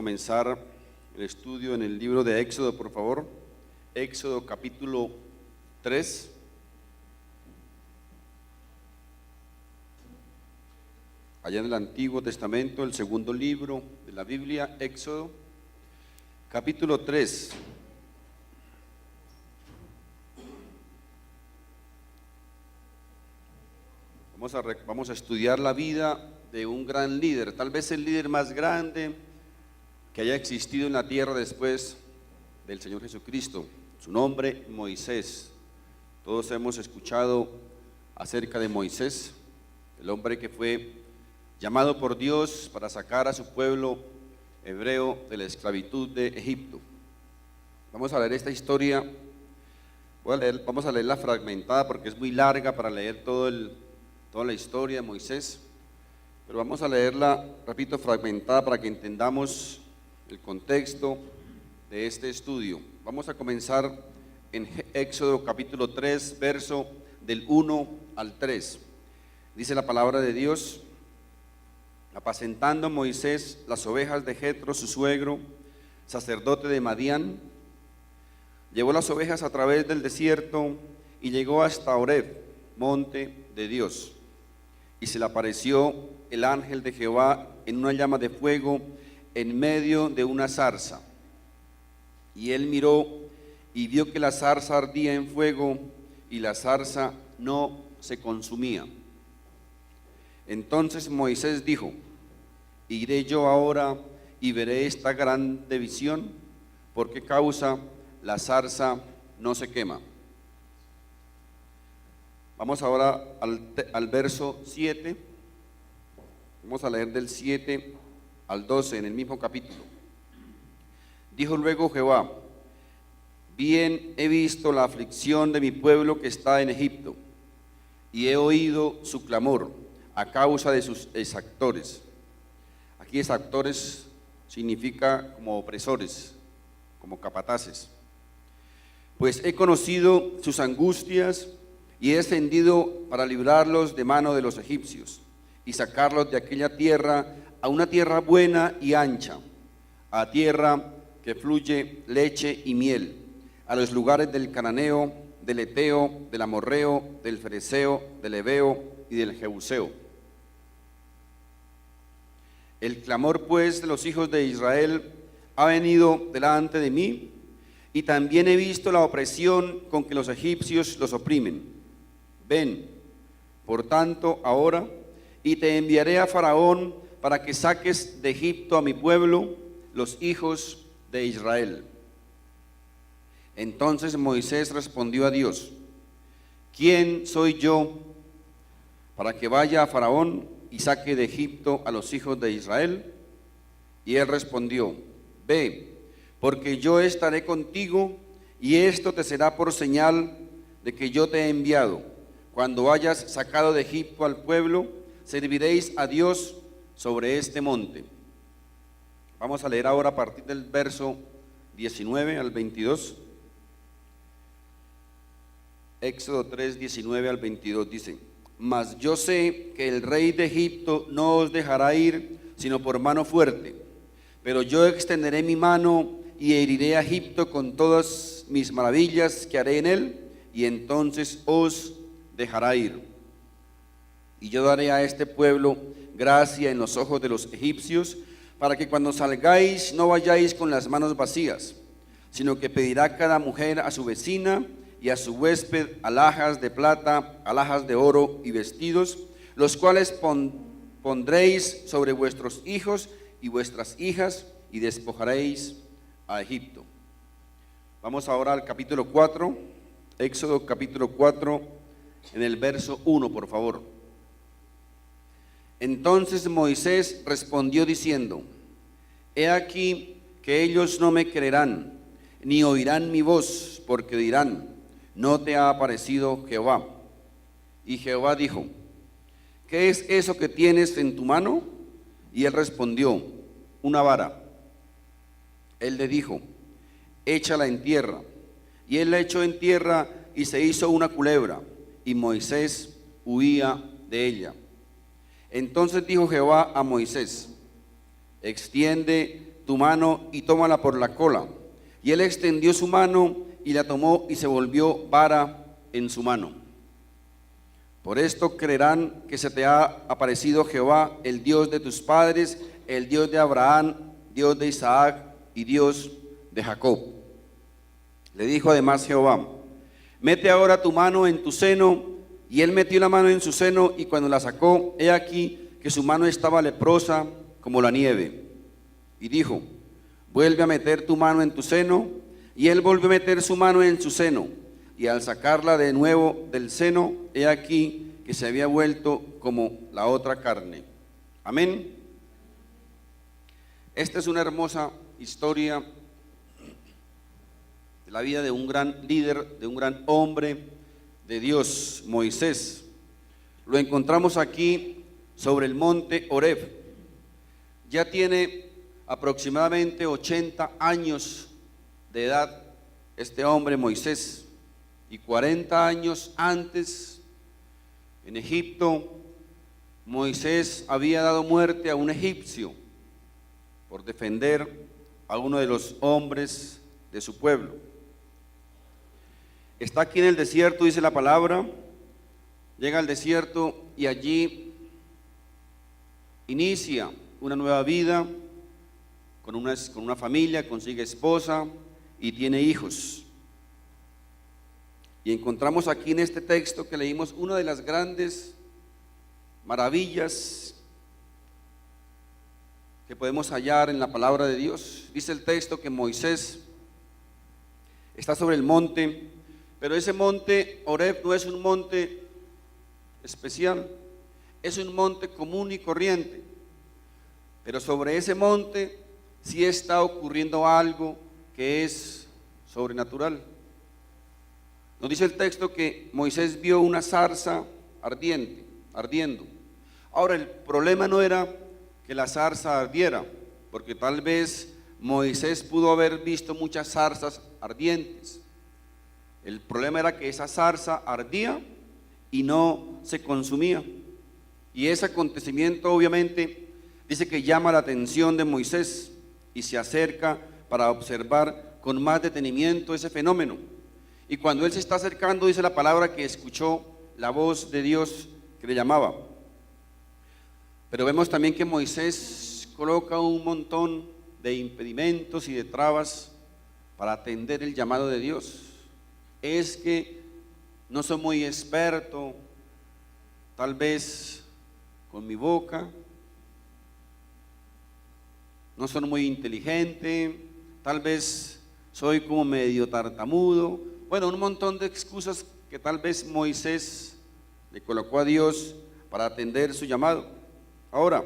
comenzar el estudio en el libro de Éxodo, por favor. Éxodo capítulo 3. Allá en el Antiguo Testamento, el segundo libro de la Biblia, Éxodo, capítulo 3. Vamos a estudiar la vida de un gran líder, tal vez el líder más grande que haya existido en la tierra después del Señor Jesucristo. Su nombre, Moisés. Todos hemos escuchado acerca de Moisés, el hombre que fue llamado por Dios para sacar a su pueblo hebreo de la esclavitud de Egipto. Vamos a leer esta historia. Vamos a leerla fragmentada porque es muy larga para leer toda la historia de Moisés, pero vamos a leerla, repito, fragmentada para que entendamos el contexto de este estudio. Vamos a comenzar en Éxodo capítulo 3, verso del 1 al 3. Dice la palabra de Dios: apacentando Moisés las ovejas de Jetro, su suegro, sacerdote de Madián, llevó las ovejas a través del desierto y llegó hasta Horeb, monte de Dios. Y se le apareció el ángel de Jehová en una llama de fuego en medio de una zarza. Y él miró y vio que la zarza ardía en fuego y la zarza no se consumía. Entonces Moisés dijo: iré yo ahora y veré esta grande visión, ¿por qué causa la zarza no se quema? Vamos ahora al verso 7, vamos a leer del 7 al 12 en el mismo capítulo. Dijo luego Jehová: bien he visto la aflicción de mi pueblo que está en Egipto, y he oído su clamor a causa de sus exactores. Aquí exactores significa como opresores, como capataces. Pues he conocido sus angustias y he descendido para librarlos de mano de los egipcios y sacarlos de aquella tierra a una tierra buena y ancha, a tierra que fluye leche y miel, a los lugares del cananeo, del eteo, del amorreo, del fereceo, del heveo y del jebuseo. El clamor pues de los hijos de Israel ha venido delante de mí, y también he visto la opresión con que los egipcios los oprimen. Ven, por tanto, ahora, y te enviaré a Faraón para que saques de Egipto a mi pueblo, los hijos de Israel. Entonces Moisés respondió a Dios: ¿quién soy yo para que vaya a Faraón y saque de Egipto a los hijos de Israel? Y él respondió: ve, porque yo estaré contigo, y esto te será por señal de que yo te he enviado. Cuando hayas sacado de Egipto al pueblo, serviréis a Dios sobre este monte. Vamos a leer ahora a partir del verso 19 al 22. Éxodo 3, 19 al 22 dice: mas yo sé que el rey de Egipto no os dejará ir, sino por mano fuerte. Pero yo extenderé mi mano y heriré a Egipto con todas mis maravillas que haré en él, y entonces os dejará ir. Y yo daré a este pueblo gracia en los ojos de los egipcios, para que cuando salgáis no vayáis con las manos vacías, sino que pedirá cada mujer a su vecina y a su huésped alhajas de plata, alhajas de oro y vestidos, los cuales pondréis sobre vuestros hijos y vuestras hijas, y despojaréis a Egipto. Vamos ahora al capítulo 4, Éxodo capítulo 4, en el verso 1, por favor. Entonces Moisés respondió diciendo: he aquí que ellos no me creerán, ni oirán mi voz, porque dirán: no te ha aparecido Jehová. Y Jehová dijo: ¿qué es eso que tienes en tu mano? Y él respondió: una vara. Él le dijo: échala en tierra. Y él la echó en tierra y se hizo una culebra, y Moisés huía de ella. Entonces dijo Jehová a Moisés: extiende tu mano y tómala por la cola. Y él extendió su mano y la tomó y se volvió vara en su mano. Por esto creerán que se te ha aparecido Jehová, el Dios de tus padres, el Dios de Abraham, Dios de Isaac y Dios de Jacob. Le dijo además Jehová: mete ahora tu mano en tu seno. Y él metió la mano en su seno, y cuando la sacó, he aquí que su mano estaba leprosa como la nieve. Y dijo: vuelve a meter tu mano en tu seno. Y él volvió a meter su mano en su seno, y al sacarla de nuevo del seno, he aquí que se había vuelto como la otra carne. Amén. Esta es una hermosa historia de la vida de un gran líder, de un gran hombre de Dios, Moisés. Lo encontramos aquí sobre el monte Horeb. Ya tiene aproximadamente 80 años de edad este hombre Moisés, y 40 años antes, en Egipto, Moisés había dado muerte a un egipcio por defender a uno de los hombres de su pueblo. Está aquí en el desierto, dice la palabra, llega al desierto y allí inicia una nueva vida con una familia, consigue esposa y tiene hijos. Y encontramos aquí en este texto que leímos una de las grandes maravillas que podemos hallar en la palabra de Dios. Dice el texto que Moisés está sobre el monte, pero ese monte Horeb no es un monte especial, es un monte común y corriente. Pero sobre ese monte sí está ocurriendo algo que es sobrenatural. Nos dice el texto que Moisés vio una zarza ardiendo. Ahora, el problema no era que la zarza ardiera, porque tal vez Moisés pudo haber visto muchas zarzas ardientes. El problema era que esa zarza ardía y no se consumía. Y ese acontecimiento obviamente dice que llama la atención de Moisés y se acerca para observar con más detenimiento ese fenómeno. Y cuando él se está acercando, dice la palabra que escuchó la voz de Dios que le llamaba. Pero vemos también que Moisés coloca un montón de impedimentos y de trabas para atender el llamado de Dios. Es que no soy muy experto, tal vez con mi boca, no soy muy inteligente, tal vez soy como medio tartamudo. Bueno, un montón de excusas que tal vez Moisés le colocó a Dios para atender su llamado. Ahora,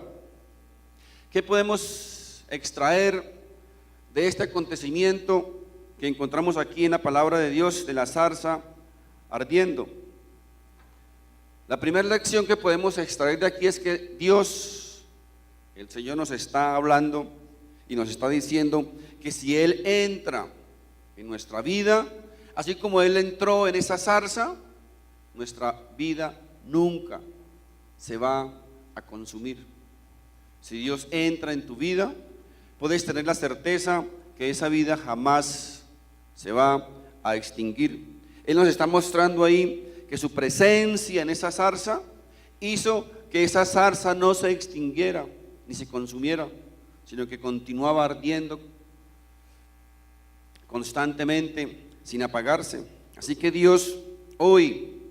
¿qué podemos extraer de este acontecimiento que encontramos aquí en la palabra de Dios, de la zarza ardiendo? La primera lección que podemos extraer de aquí es que Dios, el Señor, nos está hablando y nos está diciendo que si Él entra en nuestra vida, así como Él entró en esa zarza, nuestra vida nunca se va a consumir. Si Dios entra en tu vida, puedes tener la certeza que esa vida jamás se va a extinguir. Él nos está mostrando ahí que su presencia en esa zarza hizo que esa zarza no se extinguiera ni se consumiera, sino que continuaba ardiendo constantemente sin apagarse. Así que Dios hoy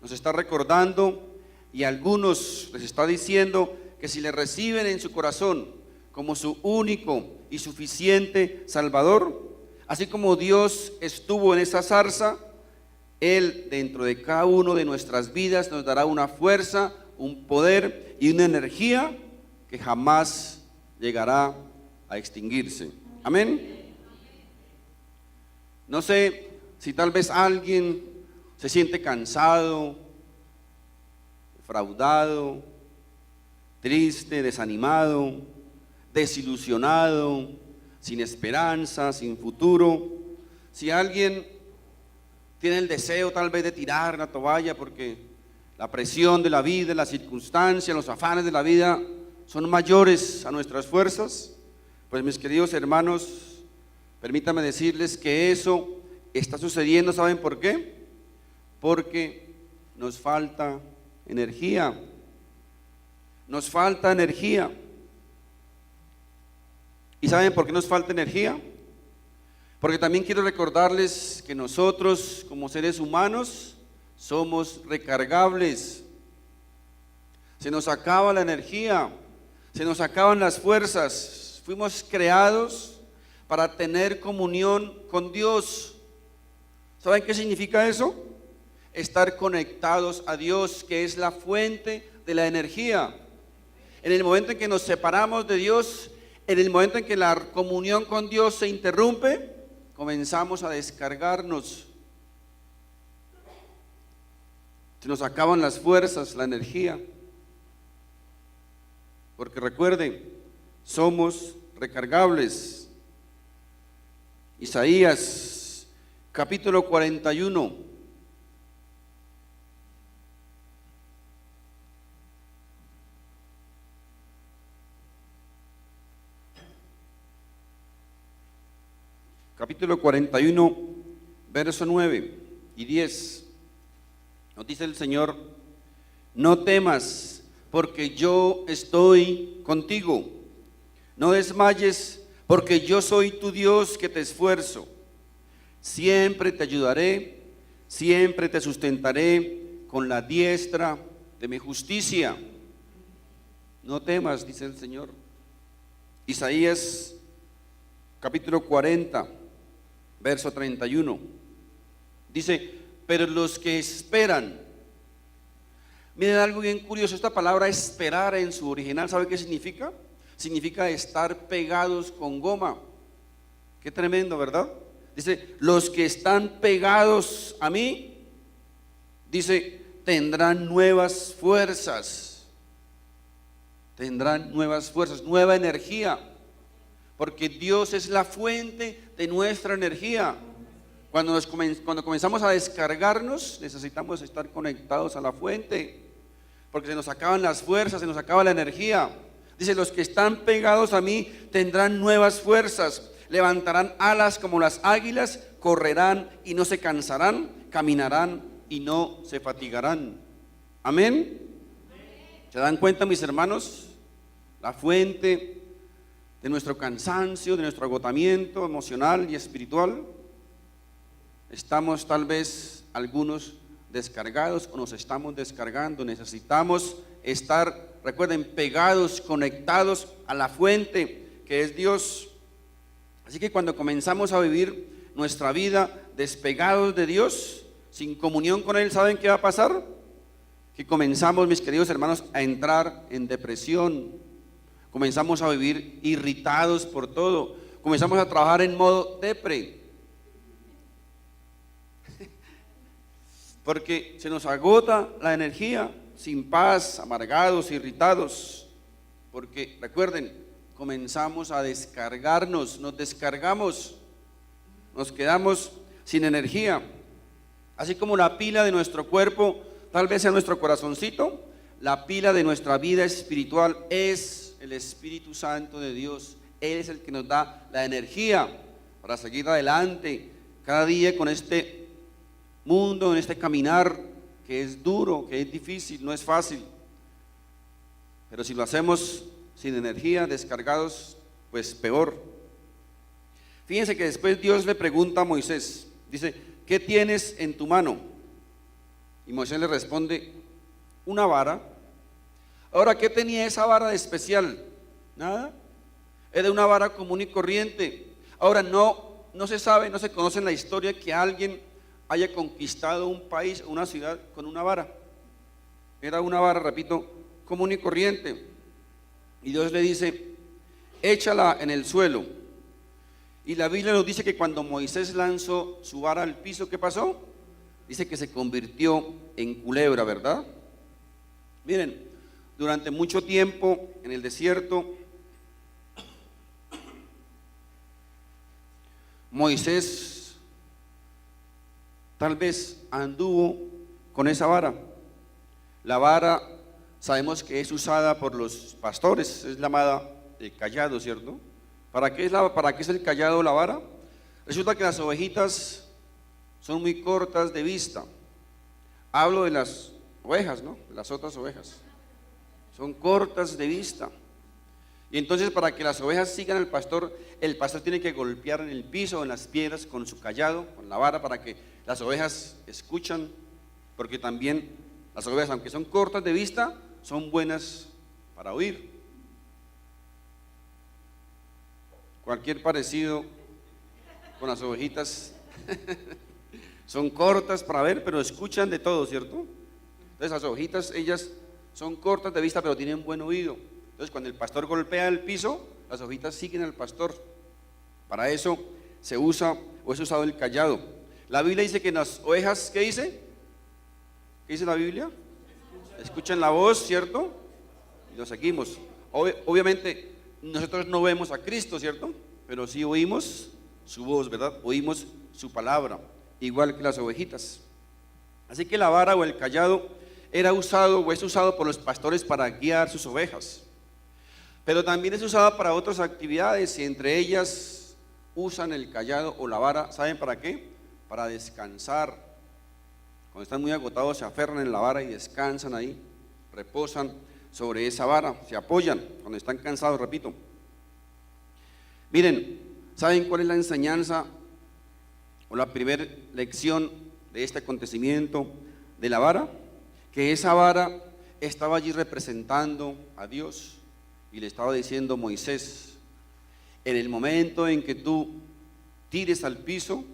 nos está recordando, y a algunos les está diciendo que si le reciben en su corazón como su único y suficiente Salvador, así como Dios estuvo en esa zarza, Él dentro de cada uno de nuestras vidas nos dará una fuerza, un poder y una energía que jamás llegará a extinguirse. Amén. No sé si tal vez alguien se siente cansado, defraudado, triste, desanimado, desilusionado, sin esperanza, sin futuro. Si alguien tiene el deseo tal vez de tirar la toalla porque la presión de la vida, las circunstancias, los afanes de la vida son mayores a nuestras fuerzas, Pues mis queridos hermanos, permítanme decirles que eso está sucediendo, ¿saben por qué? Porque nos falta energía. Nos falta energía. ¿Y saben por qué nos falta energía? Porque también quiero recordarles que nosotros como seres humanos somos recargables. Se nos acaba la energía, se nos acaban las fuerzas. Fuimos creados para tener comunión con Dios. ¿Saben qué significa eso? Estar conectados a Dios, que es la fuente de la energía. En el momento en que nos separamos de Dios, en el momento en que la comunión con Dios se interrumpe, comenzamos a descargarnos. Se nos acaban las fuerzas, la energía. Porque recuerden, somos recargables. Isaías, capítulo 41. Capítulo 41, verso 9 y 10. Nos dice el Señor: no temas, porque yo estoy contigo. No desmayes, porque yo soy tu Dios que te esfuerzo. Siempre te ayudaré, siempre te sustentaré con la diestra de mi justicia. No temas, dice el Señor. Isaías, capítulo 40, verso 31. Dice: pero los que esperan. Miren algo bien curioso, esta palabra esperar en su original, ¿sabe qué significa? Significa estar pegados con goma. Qué tremendo, ¿verdad? Dice: los que están pegados a mí, dice, tendrán nuevas fuerzas. Tendrán nuevas fuerzas, nueva energía. Porque Dios es la fuente de nuestra energía. Cuando comenzamos a descargarnos, necesitamos estar conectados a la fuente, porque se nos acaban las fuerzas, se nos acaba la energía. Dice: los que están pegados a mí tendrán nuevas fuerzas, levantarán alas como las águilas, correrán y no se cansarán, caminarán y no se fatigarán. Amén. ¿Se dan cuenta, mis hermanos? La fuente de nuestro cansancio, de nuestro agotamiento emocional y espiritual. Estamos tal vez algunos descargados o nos estamos descargando. Necesitamos estar, recuerden, pegados, conectados a la fuente que es Dios. Así que cuando comenzamos a vivir nuestra vida despegados de Dios, sin comunión con Él, ¿saben qué va a pasar? Que comenzamos, mis queridos hermanos, a entrar en depresión. Comenzamos a vivir irritados por todo. Comenzamos a trabajar en modo depre. Porque se nos agota la energía, sin paz, amargados, irritados. Porque recuerden, comenzamos a descargarnos, nos descargamos, nos quedamos sin energía. Así como la pila de nuestro cuerpo, tal vez sea nuestro corazoncito, la pila de nuestra vida espiritual es el Espíritu Santo de Dios. Él es el que nos da la energía para seguir adelante cada día con este mundo, en este caminar que es duro, que es difícil, no es fácil. Pero si lo hacemos sin energía, descargados, pues peor. Fíjense que después Dios le pregunta a Moisés, dice: ¿qué tienes en tu mano? Y Moisés le responde: una vara. Ahora, ¿qué tenía esa vara de especial? Nada. Era una vara común y corriente. Ahora, no se sabe, no se conoce en la historia que alguien haya conquistado un país o una ciudad con una vara. Era una vara, repito, común y corriente. Y Dios le dice: échala en el suelo. Y la Biblia nos dice que cuando Moisés lanzó su vara al piso, ¿qué pasó? Dice que se convirtió en culebra, ¿verdad? Miren, durante mucho tiempo en el desierto, Moisés tal vez anduvo con esa vara. La vara sabemos que es usada por los pastores, es llamada cayado, ¿cierto? ¿Para qué es el cayado o la vara? Resulta que las ovejitas son muy cortas de vista. Hablo de las ovejas, ¿no? De las otras ovejas. Son cortas de vista. Y entonces, para que las ovejas sigan al pastor, el pastor tiene que golpear en el piso o en las piedras con su cayado, con la vara, para que las ovejas escuchan, porque también las ovejas, aunque son cortas de vista, son buenas para oír. Cualquier parecido con las ovejitas son cortas para ver, pero escuchan de todo, ¿cierto? Entonces las ovejitas, ellas son cortas de vista, pero tienen buen oído. Entonces cuando el pastor golpea el piso, las ovejitas siguen al pastor. Para eso se usa o es usado el cayado. La Biblia dice que las ovejas, ¿qué dice? ¿Qué dice la Biblia? Escuchan la voz, ¿cierto? Y lo seguimos. Obviamente nosotros no vemos a Cristo, ¿cierto? Pero sí oímos su voz, ¿verdad? Oímos su palabra, igual que las ovejitas. Así que la vara o el cayado era usado o es usado por los pastores para guiar sus ovejas. Pero también es usado para otras actividades y entre ellas usan el cayado o la vara, ¿saben para qué? Para descansar. Cuando están muy agotados se aferran en la vara y descansan ahí, reposan sobre esa vara, se apoyan cuando están cansados, repito. Miren, ¿saben cuál es la enseñanza o la primera lección de este acontecimiento de la vara? Que esa vara estaba allí representando a Dios. Y le estaba diciendo Moisés, en el momento en que tú tires al piso,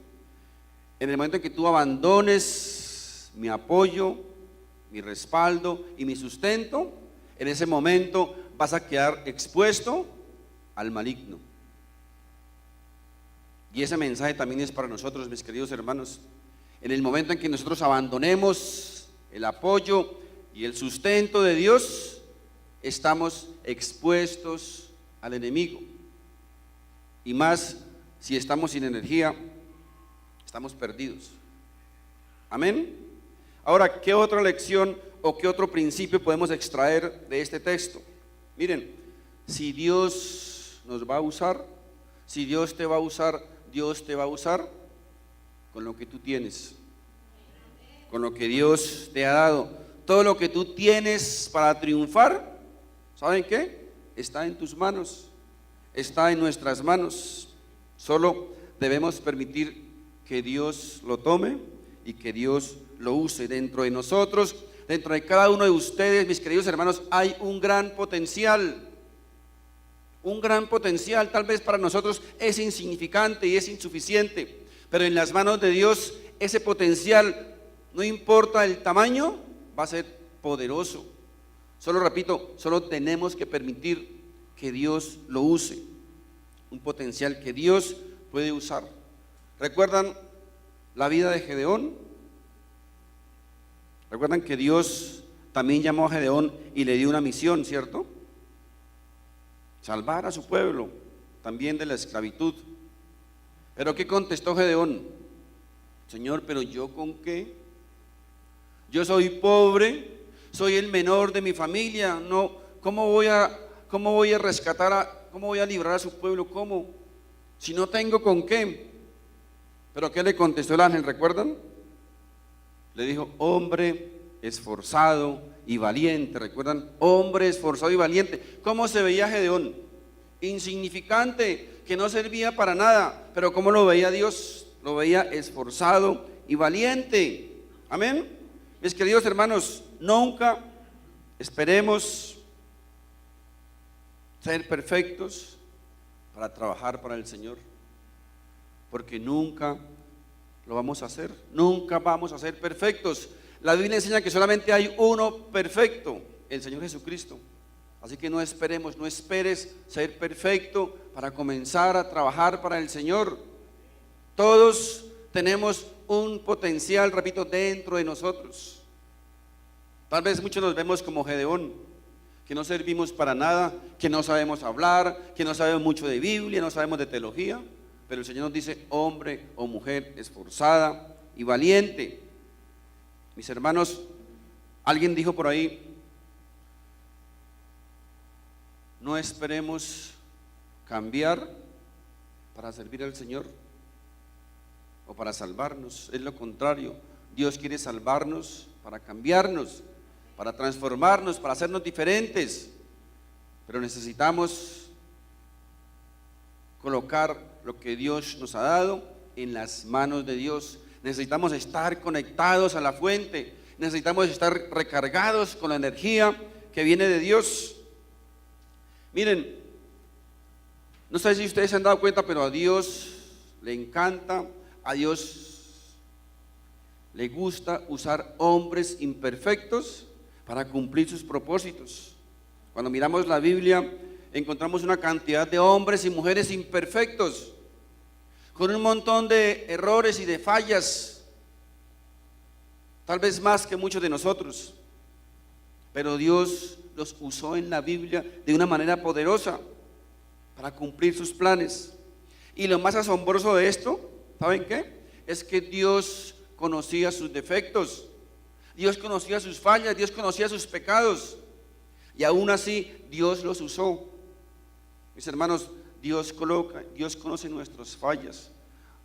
en el momento en que tú abandones mi apoyo, mi respaldo y mi sustento, en ese momento vas a quedar expuesto al maligno. Y ese mensaje también es para nosotros, mis queridos hermanos. En el momento en que nosotros abandonemos el apoyo y el sustento de Dios, estamos expuestos al enemigo. Y más si estamos sin energía, estamos perdidos. Amén. Ahora, ¿qué otra lección o qué otro principio podemos extraer de este texto? Miren, si Dios nos va a usar, si Dios te va a usar, Dios te va a usar con lo que tú tienes, con lo que Dios te ha dado. Todo lo que tú tienes para triunfar, ¿saben qué? Está en tus manos, está en nuestras manos. Solo debemos permitir que Dios lo tome y que Dios lo use dentro de nosotros. Dentro de cada uno de ustedes, mis queridos hermanos, hay un gran potencial. Un gran potencial. Tal vez para nosotros es insignificante y es insuficiente, pero en las manos de Dios ese potencial, no importa el tamaño, va a ser poderoso. Solo repito, solo tenemos que permitir que Dios lo use. Un potencial que Dios puede usar. ¿Recuerdan la vida de Gedeón? ¿Recuerdan que Dios también llamó a Gedeón y le dio una misión, ¿cierto? Salvar a su pueblo, también de la esclavitud. ¿Pero qué contestó Gedeón? Señor, ¿pero yo con qué? Yo soy pobre, soy el menor de mi familia, no, ¿cómo voy a rescatar, cómo voy a librar a su pueblo? ¿Cómo? Si no tengo con qué. ¿Pero qué le contestó el ángel? ¿Recuerdan? Le dijo, hombre esforzado y valiente. ¿Recuerdan? Hombre esforzado y valiente. ¿Cómo se veía Gedeón? Insignificante, que no servía para nada. Pero ¿cómo lo veía Dios? Lo veía esforzado y valiente. Amén. Mis queridos hermanos, nunca esperemos ser perfectos para trabajar para el Señor, porque nunca lo vamos a hacer, nunca vamos a ser perfectos. La Biblia enseña que solamente hay uno perfecto, el Señor Jesucristo. Así que no esperemos, no esperes ser perfecto para comenzar a trabajar para el Señor. Todos tenemos un potencial, repito, dentro de nosotros. Tal vez muchos nos vemos como Gedeón, que no servimos para nada, que no sabemos hablar, que no sabemos mucho de Biblia, no sabemos de teología, pero el Señor nos dice hombre o mujer esforzada y valiente. Mis hermanos, alguien dijo por ahí, no esperemos cambiar para servir al Señor o para salvarnos. Es lo contrario. Dios quiere salvarnos para cambiarnos, para transformarnos, para hacernos diferentes. Pero necesitamos colocar lo que Dios nos ha dado en las manos de Dios. Necesitamos estar conectados a la fuente. Necesitamos estar recargados con la energía que viene de Dios. Miren, no sé si ustedes se han dado cuenta, pero a Dios le encanta, a Dios le gusta usar hombres imperfectos para cumplir sus propósitos. Cuando miramos la Biblia, encontramos una cantidad de hombres y mujeres imperfectos, con un montón de errores y de fallas, tal vez más que muchos de nosotros, pero Dios los usó en la Biblia de una manera poderosa para cumplir sus planes. Y lo más asombroso de esto, ¿saben qué? Es que Dios conocía sus defectos, Dios conocía sus fallas, Dios conocía sus pecados, y aún así Dios los usó. Mis hermanos, Dios conoce nuestras fallas,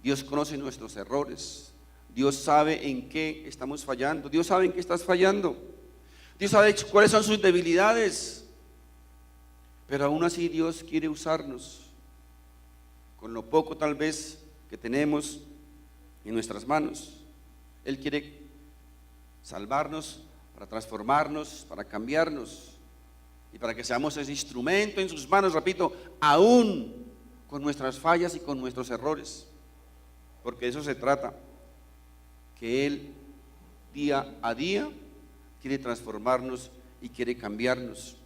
Dios conoce nuestros errores, Dios sabe en qué estamos fallando, Dios sabe en qué estás fallando, Dios sabe cuáles son sus debilidades, pero aún así Dios quiere usarnos con lo poco tal vez que tenemos en nuestras manos. Él quiere salvarnos, para transformarnos, para cambiarnos y para que seamos ese instrumento en sus manos, repito, aún con nuestras fallas y con nuestros errores, porque de eso se trata, que Él día a día quiere transformarnos y quiere cambiarnos.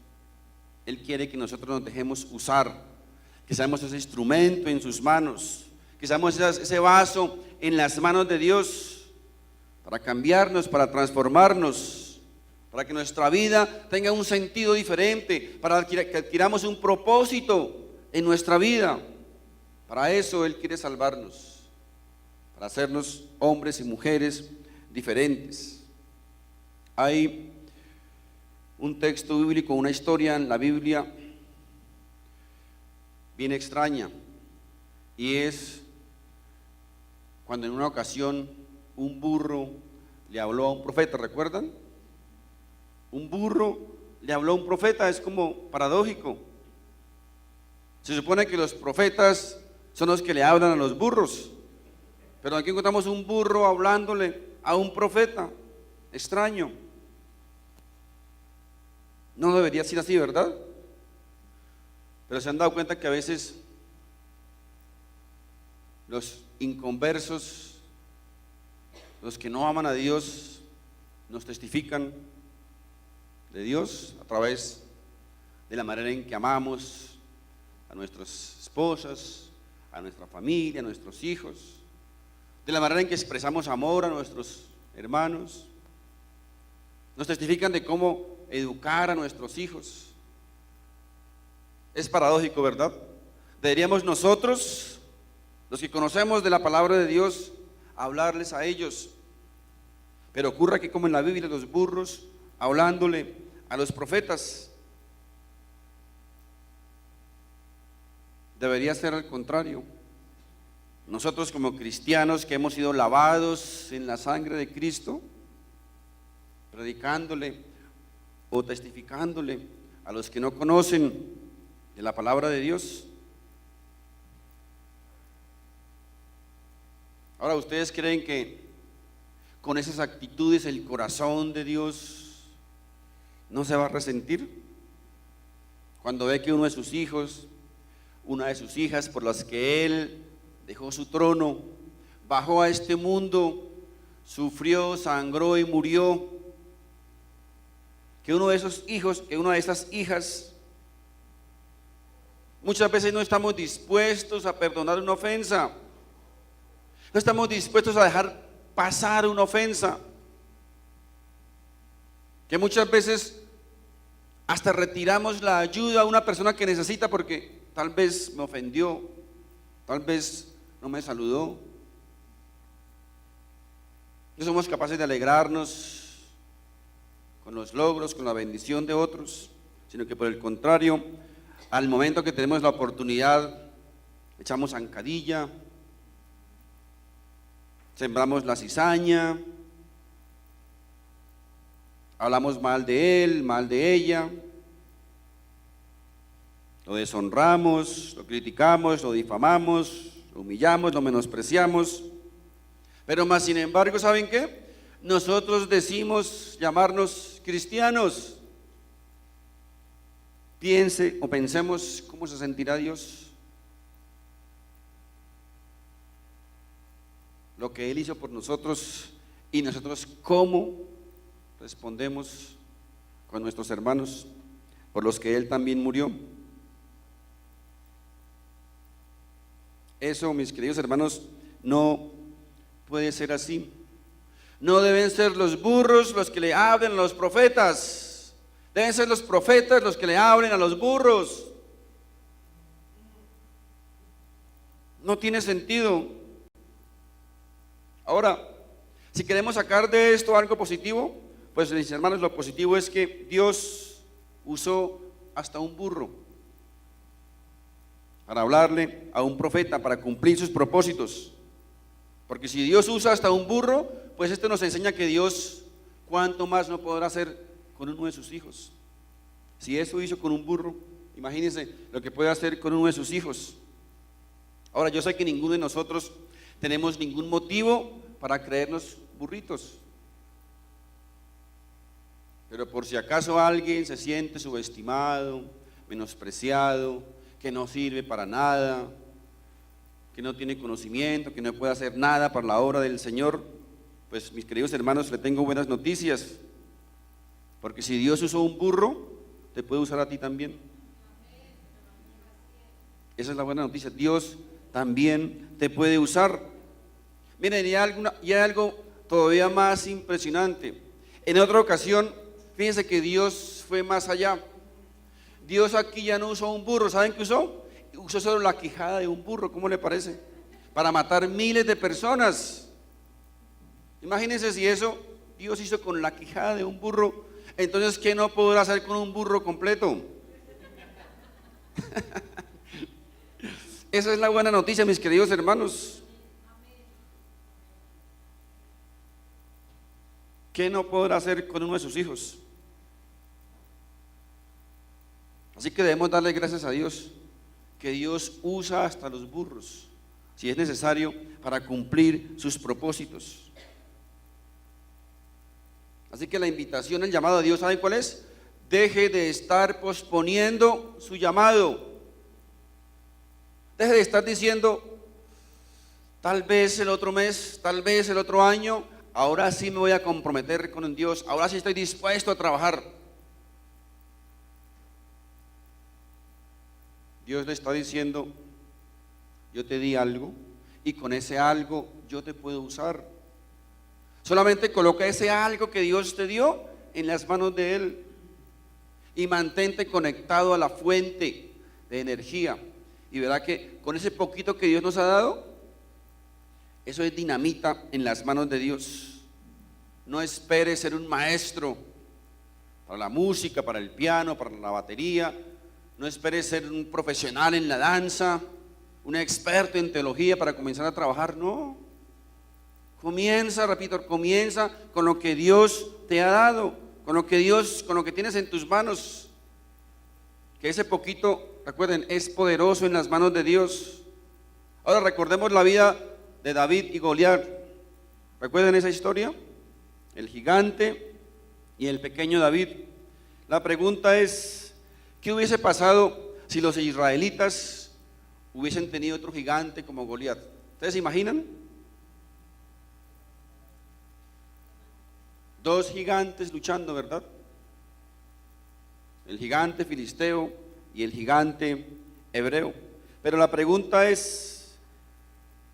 Él quiere que nosotros nos dejemos usar, que seamos ese instrumento en sus manos, que seamos ese vaso en las manos de Dios, para cambiarnos, para transformarnos, para que nuestra vida tenga un sentido diferente, para que adquiramos un propósito en nuestra vida. Para eso Él quiere salvarnos, para hacernos hombres y mujeres diferentes. Hay un texto bíblico, una historia en la Biblia bien extraña, y es cuando en una ocasión un burro le habló a un profeta, ¿recuerdan? Un burro le habló a un profeta, es como paradójico. Se supone que los profetas son los que le hablan a los burros, pero aquí encontramos un burro hablándole a un profeta. Extraño. No debería ser así, ¿verdad? Pero se han dado cuenta que a veces los inconversos, los que no aman a Dios, nos testifican de Dios a través de la manera en que amamos a nuestras esposas, a nuestra familia, a nuestros hijos, de la manera en que expresamos amor a nuestros hermanos. Nos testifican de cómo educar a nuestros hijos. Es paradójico, ¿verdad? Deberíamos nosotros, los que conocemos de la palabra de Dios, hablarles a ellos, pero ocurre que como en la Biblia los burros hablándole a los profetas. Debería ser al contrario. Nosotros como cristianos que hemos sido lavados en la sangre de Cristo, predicándole o testificándole a los que no conocen de la palabra de Dios. Ahora, ¿ustedes creen que con esas actitudes el corazón de Dios no se va a resentir? Cuando ve que uno de sus hijos, una de sus hijas por las que Él dejó su trono, bajó a este mundo, sufrió, sangró y murió, que uno de esos hijos, que una de esas hijas, muchas veces no estamos dispuestos a perdonar una ofensa, no estamos dispuestos a dejar pasar una ofensa, que muchas veces hasta retiramos la ayuda a una persona que necesita porque tal vez me ofendió, tal vez no me saludó. No somos capaces de alegrarnos con los logros, con la bendición de otros, sino que por el contrario, al momento que tenemos la oportunidad echamos zancadilla, sembramos la cizaña, hablamos mal de él, mal de ella, lo deshonramos, lo criticamos, lo difamamos, lo humillamos, lo menospreciamos. Pero más sin embargo, ¿saben qué? Nosotros decimos llamarnos cristianos. Piense o pensemos cómo se sentirá Dios. Lo que Él hizo por nosotros y nosotros cómo respondemos con nuestros hermanos por los que Él también murió. Eso, mis queridos hermanos, no puede ser así. No deben ser los burros los que le hablen a los profetas. Deben ser los profetas los que le hablen a los burros. No tiene sentido. Ahora, si queremos sacar de esto algo positivo, pues mis hermanos, lo positivo es que Dios usó hasta un burro para hablarle a un profeta, para cumplir sus propósitos. Porque si Dios usa hasta un burro, pues esto nos enseña que Dios cuánto más no podrá hacer con uno de sus hijos. Si eso hizo con un burro, imagínense lo que puede hacer con uno de sus hijos. Ahora, yo sé que ninguno de nosotros tenemos ningún motivo para creernos burritos, pero por si acaso alguien se siente subestimado, menospreciado, que no sirve para nada, que no tiene conocimiento, que no puede hacer nada para la obra del Señor, pues mis queridos hermanos, le tengo buenas noticias, porque si Dios usó un burro, te puede usar a ti también. Esa es la buena noticia, Dios también te puede usar. Miren, y hay algo todavía más impresionante. En otra ocasión, fíjense que Dios fue más allá. Dios aquí ya no usó un burro, ¿saben qué usó? Usó solo la quijada de un burro, ¿cómo le parece? Para matar miles de personas. Imagínense si eso Dios hizo con la quijada de un burro, entonces ¿qué no podrá hacer con un burro completo? Esa es la buena noticia, mis queridos hermanos. ¿Qué no podrá hacer con uno de sus hijos? Así que debemos darle gracias a Dios, que Dios usa hasta los burros, si es necesario, para cumplir sus propósitos. Así que la invitación, el llamado a Dios, ¿saben cuál es? Deje de estar posponiendo su llamado. Deje de estar diciendo, tal vez el otro mes, tal vez el otro año, ahora sí me voy a comprometer con Dios, ahora sí estoy dispuesto a trabajar. Dios le está diciendo, yo te di algo y con ese algo yo te puedo usar. Solamente coloca ese algo que Dios te dio en las manos de Él y mantente conectado a la fuente de energía. Y verá que con ese poquito que Dios nos ha dado, eso es dinamita en las manos de Dios. No espere ser un maestro para la música, para el piano, para la batería. No espere ser un profesional en la danza, un experto en teología para comenzar a trabajar. No. Comienza, repito, comienza con lo que Dios te ha dado, con lo que tienes en tus manos. Que ese poquito, recuerden, es poderoso en las manos de Dios. Ahora recordemos la vida de David y Goliat. ¿Recuerdan esa historia? El gigante y el pequeño David. La pregunta es, ¿qué hubiese pasado si los israelitas hubiesen tenido otro gigante como Goliat? ¿Ustedes se imaginan? Dos gigantes luchando, ¿verdad? El gigante filisteo y el gigante hebreo. Pero la pregunta es,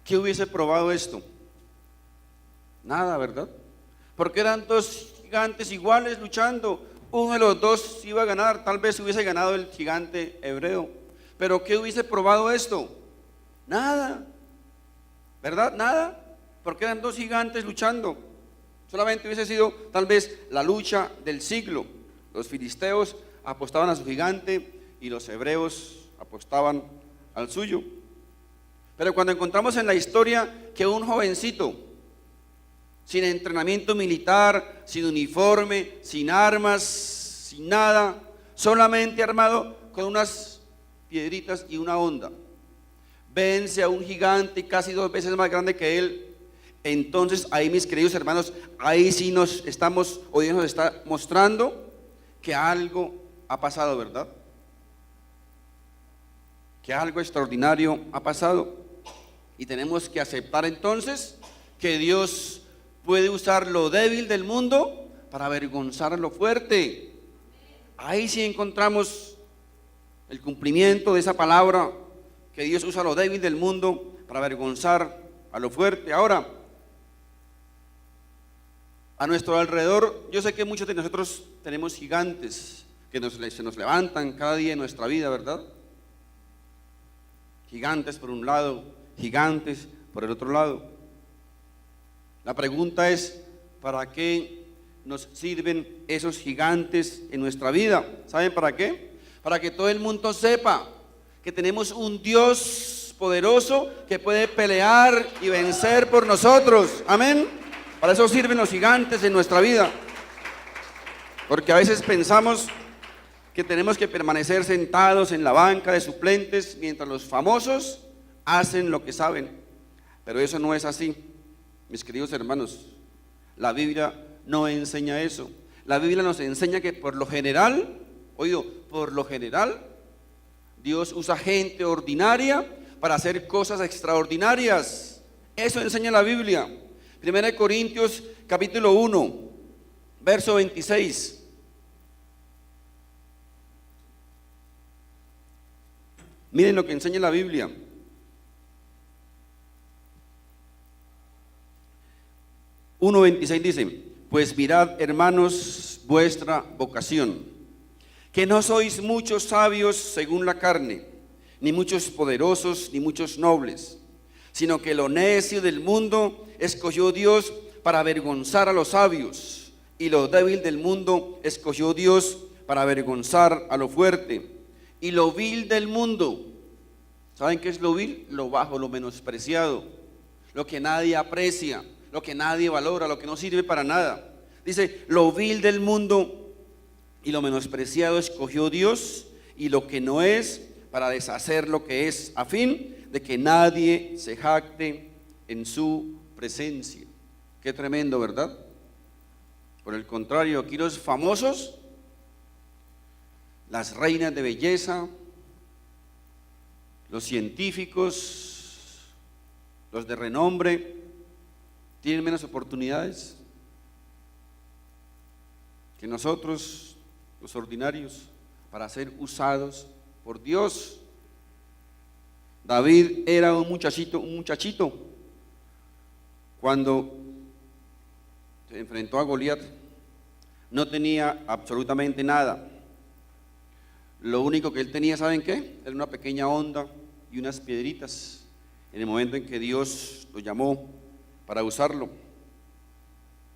¿qué hubiese probado esto? Nada, ¿verdad? Porque eran dos gigantes iguales luchando. Uno de los dos iba a ganar, tal vez hubiese ganado el gigante hebreo. Pero ¿qué hubiese probado esto? Nada, ¿verdad? Nada, porque eran dos gigantes luchando. Solamente hubiese sido tal vez la lucha del siglo. Los filisteos apostaban a su gigante y los hebreos apostaban al suyo. Pero cuando encontramos en la historia que un jovencito, sin entrenamiento militar, sin uniforme, sin armas, sin nada, solamente armado con unas piedritas y una honda, vence a un gigante casi 2 veces más grande que él. Entonces ahí, mis queridos hermanos, ahí sí nos estamos, o Dios nos está mostrando que algo ha pasado, ¿verdad? Que algo extraordinario ha pasado, y tenemos que aceptar entonces que Dios puede usar lo débil del mundo para avergonzar a lo fuerte. Ahí sí encontramos el cumplimiento de esa palabra, que Dios usa lo débil del mundo para avergonzar a lo fuerte. Ahora, a nuestro alrededor, yo sé que muchos de nosotros tenemos gigantes que se nos levantan cada día en nuestra vida, ¿verdad? Gigantes por un lado, gigantes por el otro lado. La pregunta es, ¿para qué nos sirven esos gigantes en nuestra vida? ¿Saben para qué? Para que todo el mundo sepa que tenemos un Dios poderoso que puede pelear y vencer por nosotros. Amén. Para eso sirven los gigantes en nuestra vida. Porque a veces pensamos que tenemos que permanecer sentados en la banca de suplentes mientras los famosos hacen lo que saben. Pero eso no es así, mis queridos hermanos. La Biblia no enseña eso. La Biblia nos enseña que por lo general, Dios usa gente ordinaria para hacer cosas extraordinarias. Eso enseña la Biblia. 1 Corintios capítulo 1, verso 26. Miren lo que enseña la Biblia. Uno 26 dice: pues mirad, hermanos, vuestra vocación, que no sois muchos sabios según la carne, ni muchos poderosos, ni muchos nobles, sino que lo necio del mundo escogió Dios para avergonzar a los sabios, y lo débil del mundo escogió Dios para avergonzar a lo fuerte. Y lo vil del mundo, ¿saben qué es lo vil? Lo bajo, lo menospreciado, lo que nadie aprecia, lo que nadie valora, lo que no sirve para nada. Dice, lo vil del mundo y lo menospreciado escogió Dios, y lo que no es, para deshacer lo que es, a fin de que nadie se jacte en su presencia. Qué tremendo, ¿verdad? Por el contrario, aquí los famosos, las reinas de belleza, los científicos, los de renombre, tienen menos oportunidades que nosotros, los ordinarios, para ser usados por Dios. David era un muchachito, cuando se enfrentó a Goliat. No tenía absolutamente nada. Lo único que él tenía, ¿saben qué? Era una pequeña honda y unas piedritas, en el momento en que Dios lo llamó para usarlo.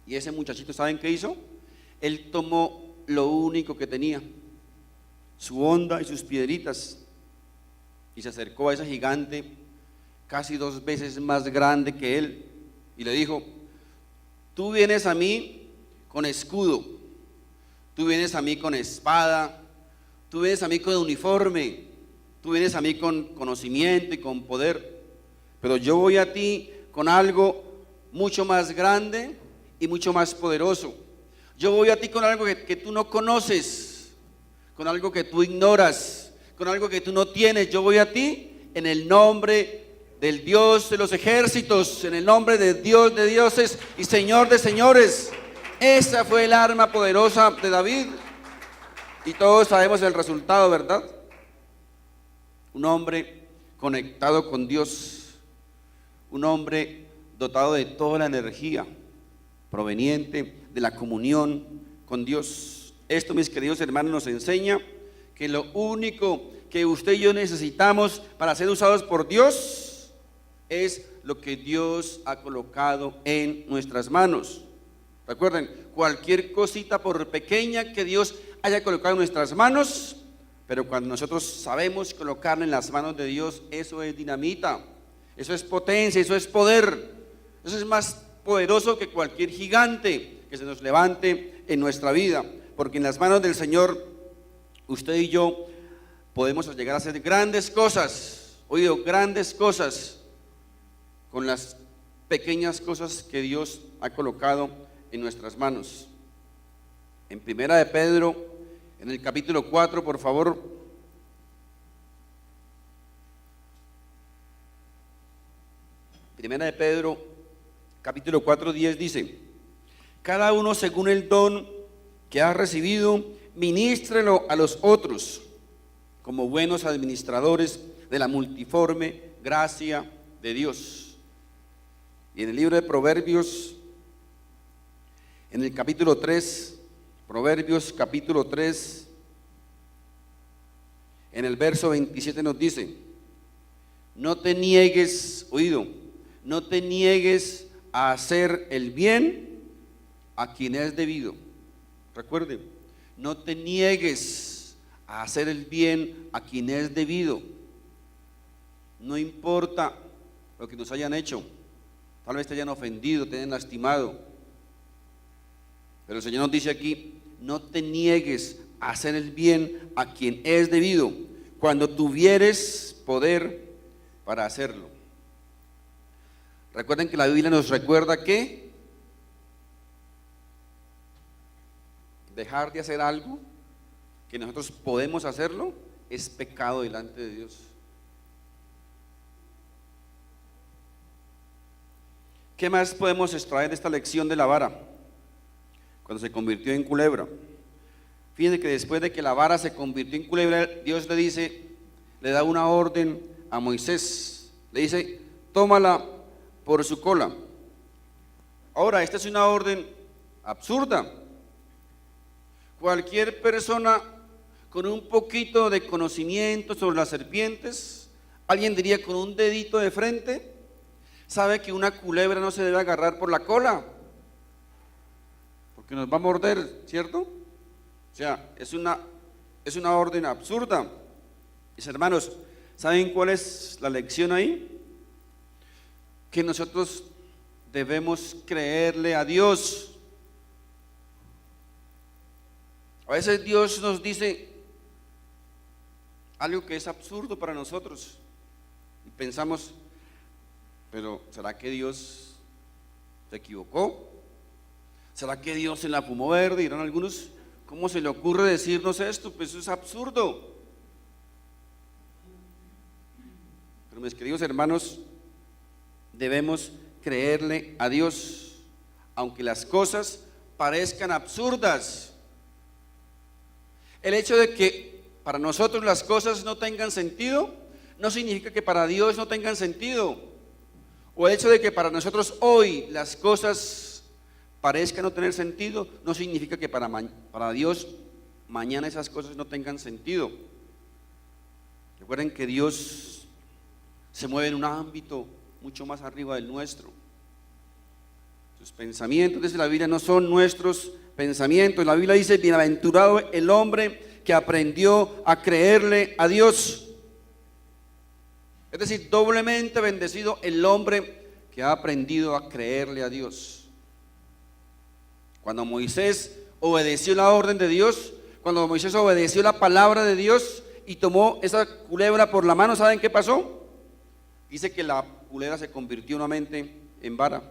Y ese muchachito, ¿saben qué hizo? Él tomó lo único que tenía, su honda y sus piedritas, y se acercó a ese gigante casi 2 veces más grande que él, y le dijo: tú vienes a mí con escudo, tú vienes a mí con espada, tú vienes a mí con uniforme, tú vienes a mí con conocimiento y con poder, pero yo voy a ti con algo mucho más grande y mucho más poderoso. Yo voy a ti con algo que tú no conoces, con algo que tú ignoras, con algo que tú no tienes. Yo voy a ti en el nombre del Dios de los ejércitos, en el nombre de Dios de dioses y Señor de señores. Esa fue el arma poderosa de David. Y todos sabemos el resultado, ¿verdad? Un hombre conectado con Dios, un hombre dotado de toda la energía proveniente de la comunión con Dios. Esto, mis queridos hermanos, nos enseña que lo único que usted y yo necesitamos para ser usados por Dios es lo que Dios ha colocado en nuestras manos. Recuerden, cualquier cosita, por pequeña que Dios haya colocado en nuestras manos, pero cuando nosotros sabemos colocarla en las manos de Dios, eso es dinamita. Eso es potencia, eso es poder. Eso es más poderoso que cualquier gigante que se nos levante en nuestra vida. Porque en las manos del Señor, usted y yo podemos llegar a hacer grandes cosas. Oído, grandes cosas con las pequeñas cosas que Dios ha colocado en nuestras manos. En Primera de Pedro, en el capítulo 4, por favor. Primera de Pedro, capítulo 4, 10 dice: cada uno según el don que ha recibido, ministrelo a los otros, como buenos administradores de la multiforme gracia de Dios. Y en el libro de Proverbios, en el capítulo 3, Proverbios capítulo 3, en el verso 27 nos dice: no te niegues, oído, no te niegues a hacer el bien a quien es debido. Recuerde, no te niegues a hacer el bien a quien es debido. No importa lo que nos hayan hecho, tal vez te hayan ofendido, te hayan lastimado, pero el Señor nos dice aquí: no te niegues a hacer el bien a quien es debido, cuando tuvieres poder para hacerlo. Recuerden que la Biblia nos recuerda que dejar de hacer algo que nosotros podemos hacerlo es pecado delante de Dios. ¿Qué más podemos extraer de esta lección de la vara cuando se convirtió en culebra? Fíjense que después de que la vara se convirtió en culebra, Dios le dice, le da una orden a Moisés, le dice: tómala por su cola. Ahora, esta es una orden absurda. Cualquier persona con un poquito de conocimiento sobre las serpientes, alguien diría con un dedito de frente, sabe que una culebra no se debe agarrar por la cola, porque nos va a morder, ¿cierto? O sea, es una orden absurda. Mis hermanos, ¿saben cuál es la lección ahí? Que nosotros debemos creerle a Dios. A veces Dios nos dice algo que es absurdo para nosotros y pensamos, pero ¿será que Dios se equivocó? ¿Será que Dios se la fumó verde? Dirán algunos, ¿cómo se le ocurre decirnos esto? Pues eso es absurdo. Pero mis queridos hermanos, debemos creerle a Dios, aunque las cosas parezcan absurdas. El hecho de que para nosotros las cosas no tengan sentido, no significa que para Dios no tengan sentido. O el hecho de que para nosotros hoy las cosas parezcan no tener sentido, no significa que para Dios mañana esas cosas no tengan sentido. Recuerden que Dios se mueve en un ámbito mucho más arriba del nuestro. Sus pensamientos, dice la Biblia, no son nuestros pensamientos. La Biblia dice: bienaventurado el hombre que aprendió a creerle a Dios. Es decir, doblemente bendecido el hombre que ha aprendido a creerle a Dios. Cuando Moisés obedeció la orden de Dios, cuando Moisés obedeció la palabra de Dios y tomó esa culebra por la mano, ¿saben qué pasó? Dice que la culebra se convirtió nuevamente en vara.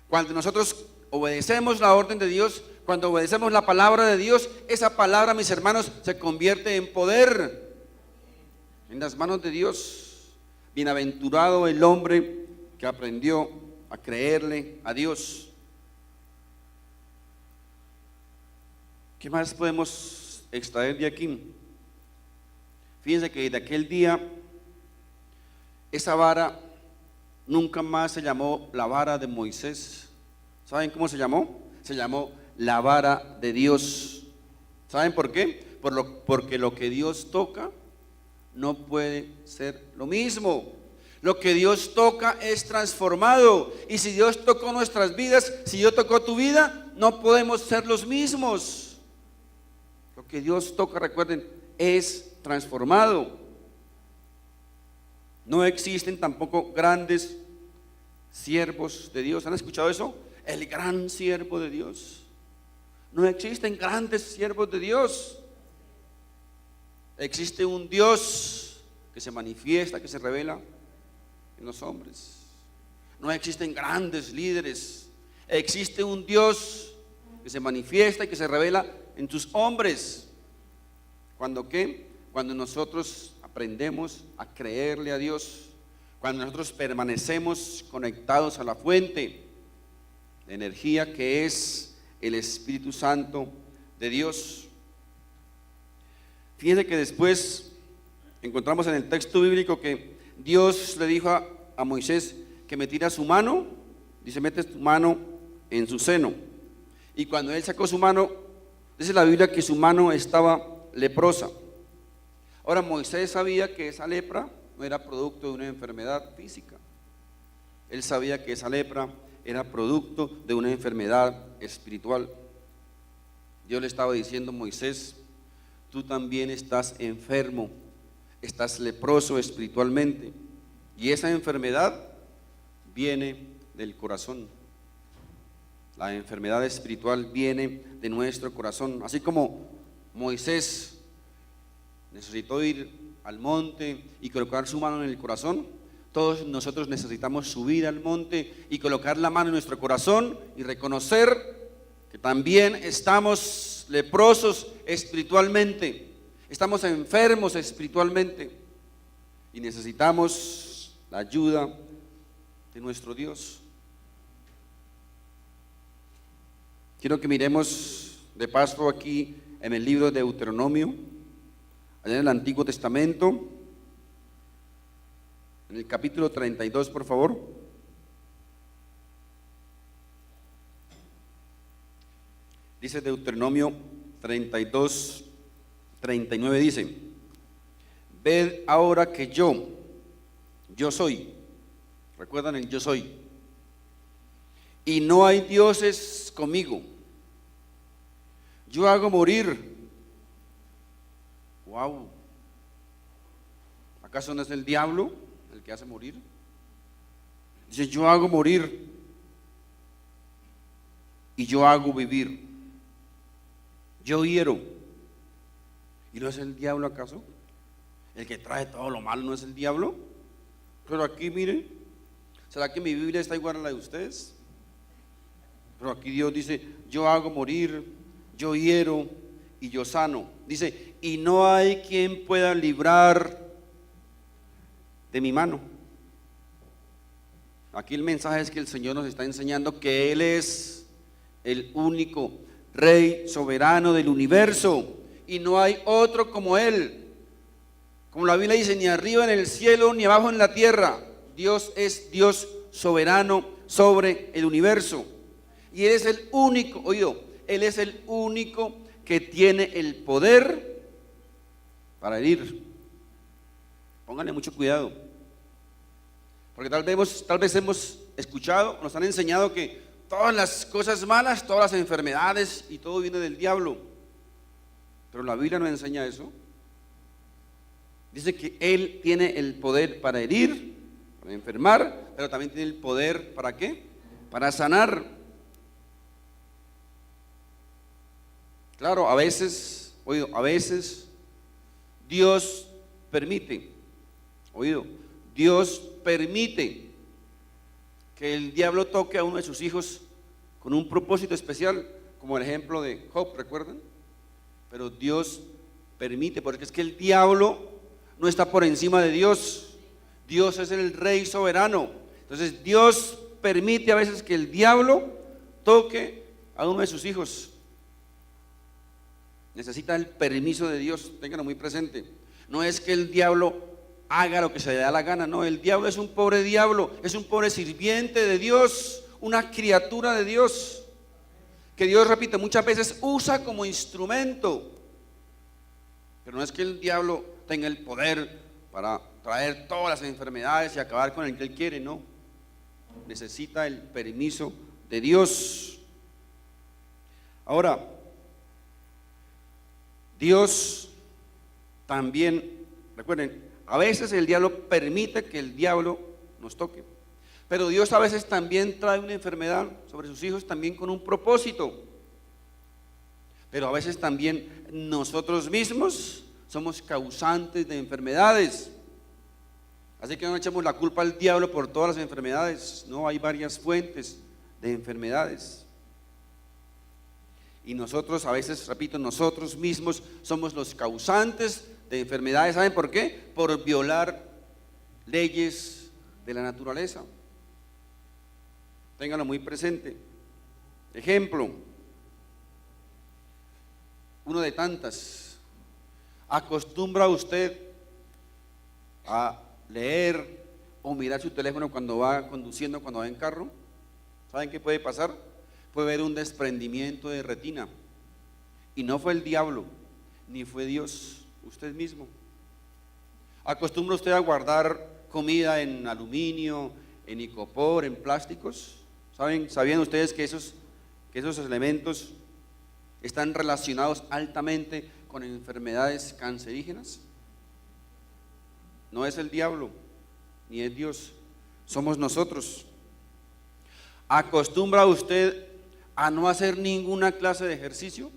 Cuando nosotros obedecemos la orden de Dios, cuando obedecemos la palabra de Dios, esa palabra, mis hermanos, se convierte en poder en las manos de Dios. Bienaventurado el hombre que aprendió a creerle a Dios. ¿Qué más podemos extraer de aquí? Fíjense que de aquel día esa vara nunca más se llamó la vara de Moisés. ¿Saben cómo se llamó? Se llamó la vara de Dios. ¿Saben por qué? Porque lo que Dios toca no puede ser lo mismo. Lo que Dios toca es transformado. Y si Dios tocó nuestras vidas, si Dios tocó tu vida, no podemos ser los mismos. Lo que Dios toca, recuerden, es transformado. No existen tampoco grandes siervos de Dios. ¿Han escuchado eso? El gran siervo de Dios. No existen grandes siervos de Dios. Existe un Dios que se manifiesta, que se revela en los hombres. No existen grandes líderes. Existe un Dios que se manifiesta y que se revela en sus hombres. ¿Cuándo qué? Cuando nosotros aprendemos a creerle a Dios, cuando nosotros permanecemos conectados a la fuente de energía que es el Espíritu Santo de Dios. Fíjense que después encontramos en el texto bíblico que Dios le dijo a Moisés que metiera su mano, dice, mete tu mano en su seno. Y cuando él sacó su mano, dice la Biblia que su mano estaba leprosa. Ahora Moisés sabía que esa lepra no era producto de una enfermedad física. Él sabía que esa lepra era producto de una enfermedad espiritual. Dios le estaba diciendo, Moisés, tú también estás enfermo, estás leproso espiritualmente. Y esa enfermedad viene del corazón. La enfermedad espiritual viene de nuestro corazón. Así como Moisés necesitó ir al monte y colocar su mano en el corazón, todos nosotros necesitamos subir al monte y colocar la mano en nuestro corazón y reconocer que también estamos leprosos espiritualmente, estamos enfermos espiritualmente y necesitamos la ayuda de nuestro Dios. Quiero que miremos de paso aquí en el libro de Deuteronomio, allá en el Antiguo Testamento, en el capítulo 32, por favor. Dice Deuteronomio 32, 39, dice, ved ahora que yo soy, recuerdan el yo soy, y no hay dioses conmigo, yo hago morir. Wow, ¿acaso no es el diablo el que hace morir? Dice, yo hago morir y yo hago vivir, yo hiero. ¿Y no es el diablo acaso? ¿El que trae todo lo malo no es el diablo? Pero aquí miren, ¿será que mi Biblia está igual a la de ustedes? Pero aquí Dios dice, yo hago morir, yo hiero y yo sano. Dice, y no hay quien pueda librar de mi mano. Aquí el mensaje es que el Señor nos está enseñando que Él es el único Rey soberano del universo y no hay otro como Él. Como la Biblia dice, ni arriba en el cielo ni abajo en la tierra. Dios es Dios soberano sobre el universo. Y Él es el único, oído, Él es el único que tiene el poder para herir. Pónganle mucho cuidado, porque tal vez hemos escuchado, nos han enseñado que todas las cosas malas, todas las enfermedades y todo viene del diablo, pero la Biblia no enseña eso. Dice que Él tiene el poder para herir, para enfermar, pero también tiene el poder ¿para qué? Para sanar. Claro, a veces, oído, a veces Dios permite, oído, Dios permite que el diablo toque a uno de sus hijos con un propósito especial, como el ejemplo de Job, ¿recuerdan? Pero Dios permite, porque es que el diablo no está por encima de Dios. Dios es el Rey soberano. Entonces Dios permite a veces que el diablo toque a uno de sus hijos. Necesita el permiso de Dios, ténganlo muy presente. No es que el diablo haga lo que se le da la gana, no, el diablo es un pobre diablo, es un pobre sirviente de Dios, una criatura de Dios, que Dios, repite, muchas veces usa como instrumento. Pero no es que el diablo tenga el poder para traer todas las enfermedades y acabar con el que él quiere, no. Necesita el permiso de Dios. Ahora, Dios también, recuerden, A veces el diablo permite que el diablo nos toque. Pero Dios a veces también trae una enfermedad sobre sus hijos también con un propósito. Pero a veces también nosotros mismos somos causantes de enfermedades. Así que no echemos la culpa al diablo por todas las enfermedades. No, hay varias fuentes de enfermedades. Y nosotros a veces, repito, nosotros mismos somos los causantes de enfermedades. ¿Saben por qué? Por violar leyes de la naturaleza. Ténganlo muy presente. Ejemplo, uno de tantas. ¿Acostumbra usted a leer o mirar su teléfono cuando va conduciendo, cuando va en carro? ¿Saben qué puede pasar? Puede haber un desprendimiento de retina. Y no fue el diablo, ni fue Dios, usted mismo. ¿Acostumbra usted a guardar comida en aluminio, en icopor, en plásticos? ¿Sabían ustedes que esos elementos están relacionados altamente con enfermedades cancerígenas? No es el diablo, ni es Dios, somos nosotros. ¿Acostumbra usted a no hacer ninguna clase de ejercicio?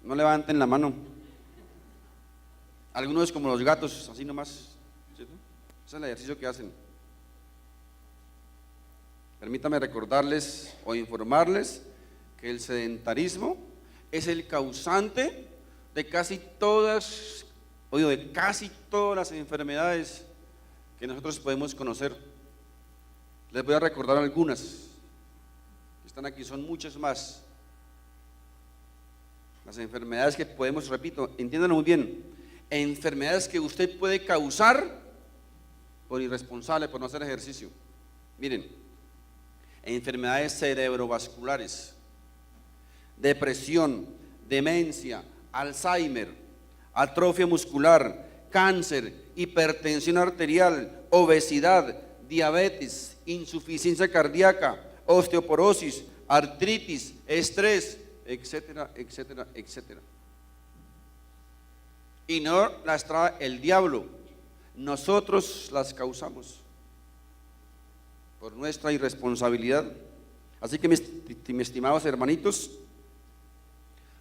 No levanten la mano. Algunos como los gatos, así nomás, ¿cierto? Ese es el ejercicio que hacen. Permítame recordarles o informarles que el sedentarismo es el causante de casi todas las enfermedades que nosotros podemos conocer. Les voy a recordar algunas que están aquí, son muchas más. Las enfermedades que podemos, repito, entiéndanlo muy bien, enfermedades que usted puede causar por irresponsable, por no hacer ejercicio. Miren, enfermedades cerebrovasculares, depresión, demencia, Alzheimer, atrofia muscular, cáncer, hipertensión arterial, obesidad, diabetes, insuficiencia cardíaca, osteoporosis, artritis, estrés, etcétera, etcétera, etcétera. Y no las trae el diablo, nosotros las causamos por nuestra irresponsabilidad. Así que mis estimados hermanitos,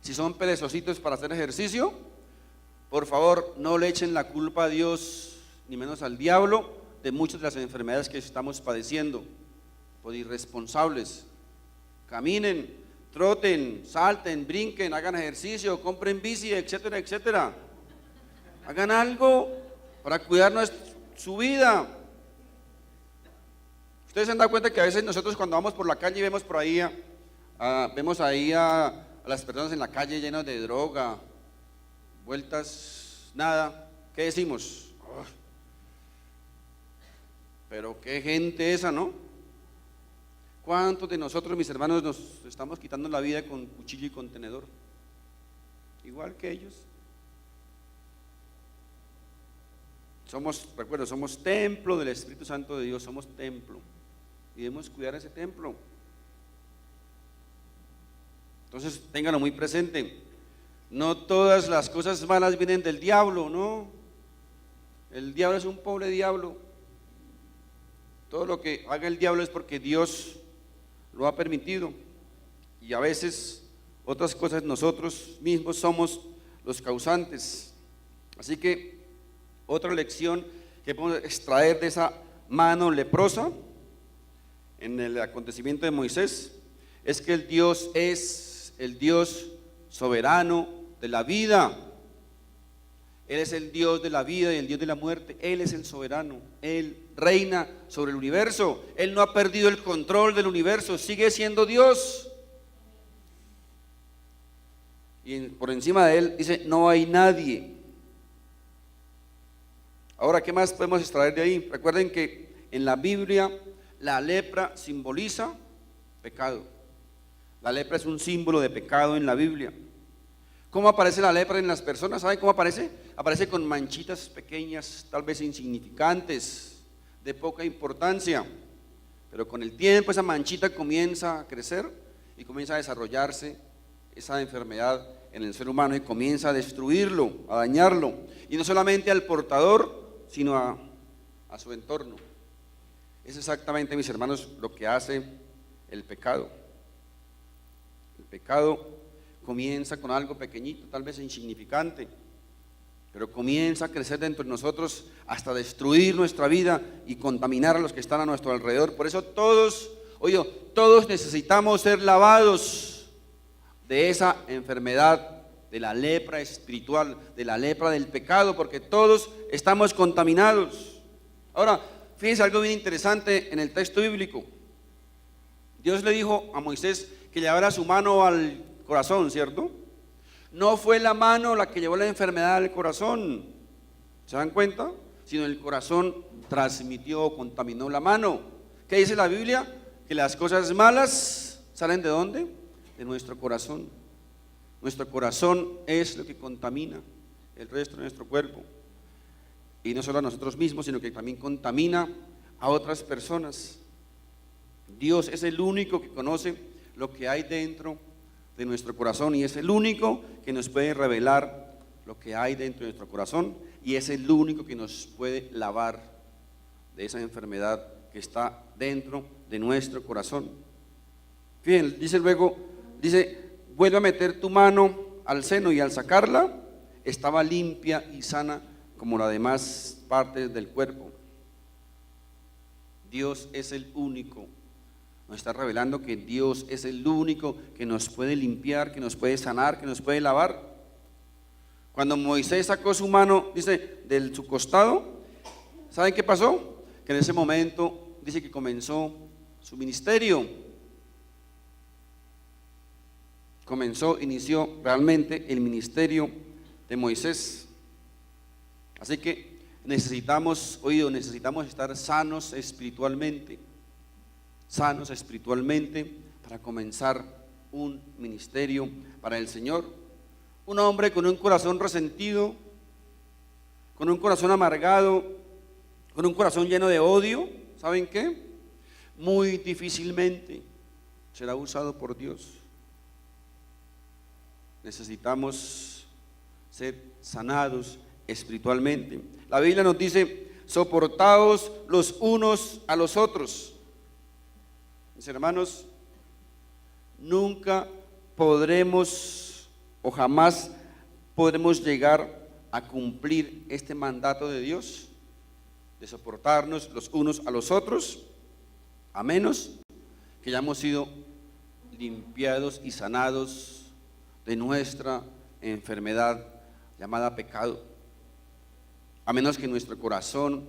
si son perezositos para hacer ejercicio, por favor no le echen la culpa a Dios, ni menos al diablo, de muchas de las enfermedades que estamos padeciendo, por irresponsables. Caminen, troten, salten, brinquen, hagan ejercicio, compren bici, etcétera, etcétera. Hagan algo para cuidar su vida. Ustedes se han dado cuenta que a veces nosotros cuando vamos por la calle y vemos por ahí, vemos ahí a las personas en la calle llenas de droga, vueltas, nada, ¿qué decimos? Oh, pero qué gente esa, ¿no? ¿Cuántos de nosotros, mis hermanos, nos estamos quitando la vida con cuchillo y con tenedor? Igual que ellos. Recuerdo, somos templo del Espíritu Santo de Dios, somos templo. Y debemos cuidar ese templo. Entonces, ténganlo muy presente. No todas las cosas malas vienen del diablo, ¿no? El diablo es un pobre diablo. Todo lo que haga el diablo es porque Dios lo ha permitido. Y a veces otras cosas nosotros mismos somos los causantes. Así que otra lección que podemos extraer de esa mano leprosa en el acontecimiento de Moisés es que el Dios es el Dios soberano de la vida. Él es el Dios de la vida y el Dios de la muerte. Él es el soberano. Él reina sobre el universo. Él no ha perdido el control del universo. Sigue siendo Dios. Y por encima de Él dice, no hay nadie. Ahora, ¿qué más podemos extraer de ahí? Recuerden que en la Biblia la lepra simboliza pecado. La lepra es un símbolo de pecado en la Biblia. ¿Cómo aparece la lepra en las personas? ¿Saben cómo aparece? Aparece con manchitas pequeñas, tal vez insignificantes, de poca importancia. Pero con el tiempo esa manchita comienza a crecer y comienza a desarrollarse esa enfermedad en el ser humano y comienza a destruirlo, a dañarlo. Y no solamente al portador, sino a su entorno. Es exactamente, mis hermanos, lo que hace el pecado. El pecado comienza con algo pequeñito, tal vez insignificante, pero comienza a crecer dentro de nosotros hasta destruir nuestra vida y contaminar a los que están a nuestro alrededor. Por eso todos necesitamos ser lavados de esa enfermedad, de la lepra espiritual, de la lepra del pecado, porque todos estamos contaminados. Ahora, fíjense algo bien interesante en el texto bíblico. Dios le dijo a Moisés que llevara su mano al corazón, ¿cierto? No fue la mano la que llevó la enfermedad al corazón, ¿se dan cuenta? Sino el corazón transmitió, contaminó la mano. ¿Qué dice la Biblia? Que las cosas malas salen ¿de dónde? De nuestro corazón. Nuestro corazón es lo que contamina el resto de nuestro cuerpo. Y no solo a nosotros mismos, sino que también contamina a otras personas. Dios es el único que conoce lo que hay dentro de nuestro corazón y es el único que nos puede revelar lo que hay dentro de nuestro corazón y es el único que nos puede lavar de esa enfermedad que está dentro de nuestro corazón. Fíjense, dice, vuelve a meter tu mano al seno y al sacarla, estaba limpia y sana como las demás partes del cuerpo. Dios es el único. Nos está revelando que Dios es el único que nos puede limpiar, que nos puede sanar, que nos puede lavar. Cuando Moisés sacó su mano, dice, de su costado, ¿saben qué pasó? Que en ese momento dice que comenzó su ministerio. Inició realmente el ministerio de Moisés. Así que necesitamos estar sanos espiritualmente para comenzar un ministerio para el Señor. Un hombre con un corazón resentido, con un corazón amargado, con un corazón lleno de odio, ¿saben qué? Muy difícilmente será usado por Dios. Necesitamos ser sanados espiritualmente. La Biblia nos dice, soportaos los unos a los otros. Mis hermanos, nunca podremos o jamás podremos llegar a cumplir este mandato de Dios, de soportarnos los unos a los otros, a menos que hayamos sido limpiados y sanados de nuestra enfermedad llamada pecado, a menos que nuestro corazón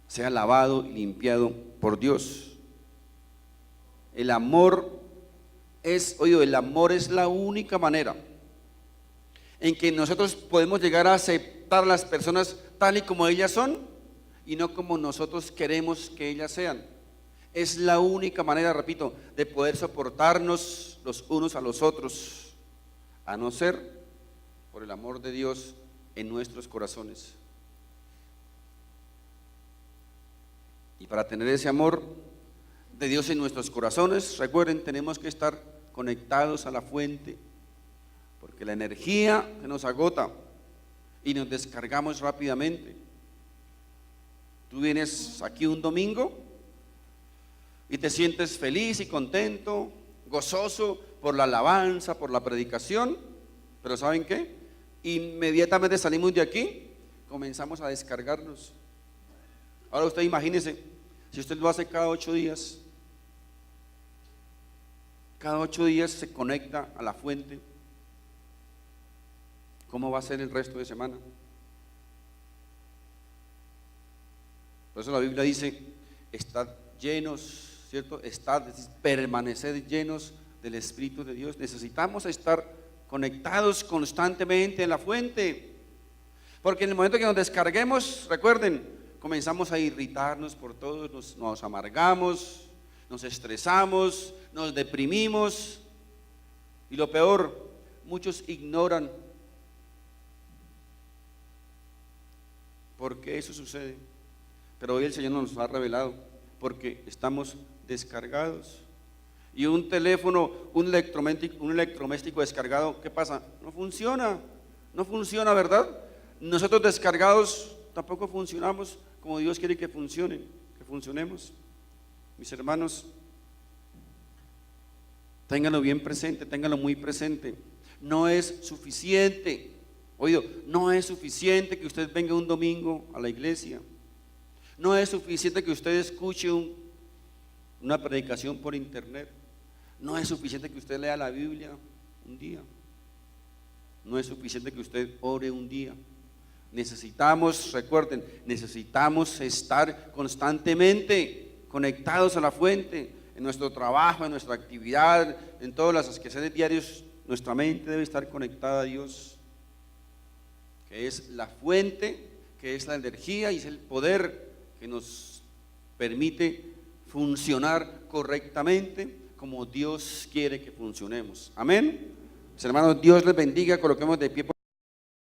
sea lavado y limpiado por Dios. El amor es la única manera en que nosotros podemos llegar a aceptar a las personas tal y como ellas son y no como nosotros queremos que ellas sean. Es la única manera, repito, de poder soportarnos los unos a los otros, a no ser por el amor de Dios en nuestros corazones. Y para tener ese amor de Dios en nuestros corazones, recuerden, tenemos que estar conectados a la fuente, porque la energía se nos agota y nos descargamos rápidamente. Tú vienes aquí un domingo y te sientes feliz y contento, gozoso por la alabanza, por la predicación, pero ¿saben qué? Inmediatamente salimos de aquí, comenzamos a descargarnos. Ahora usted imagínese, si usted lo hace cada 8 días, cada 8 días se conecta a la fuente, ¿cómo va a ser el resto de semana? Por eso la Biblia dice, estad llenos, ¿cierto? Permaneced llenos del Espíritu de Dios. Necesitamos estar conectados constantemente en la fuente, porque en el momento que nos descarguemos, recuerden, comenzamos a irritarnos por todo, nos amargamos, nos estresamos, nos deprimimos y lo peor, muchos ignoran por qué eso sucede, pero hoy el Señor nos ha revelado porque estamos descargados Y un teléfono, un electrodoméstico descargado, ¿qué pasa? No funciona, no funciona, ¿verdad? Nosotros descargados tampoco funcionamos como Dios quiere que funcionen, que funcionemos. Mis hermanos, ténganlo bien presente, ténganlo muy presente. No es suficiente, oído, no es suficiente que usted venga un domingo a la iglesia. No es suficiente que usted escuche una predicación por internet. No es suficiente que usted lea la Biblia un día. No es suficiente que usted ore un día. Necesitamos, recuerden, necesitamos estar constantemente conectados a la fuente, en nuestro trabajo, en nuestra actividad, en todas las quehaceres diarios. Nuestra mente debe estar conectada a Dios, que es la fuente, que es la energía y es el poder que nos permite funcionar correctamente como Dios quiere que funcionemos. Amén. Mis hermanos, Dios les bendiga. Coloquemos de pie.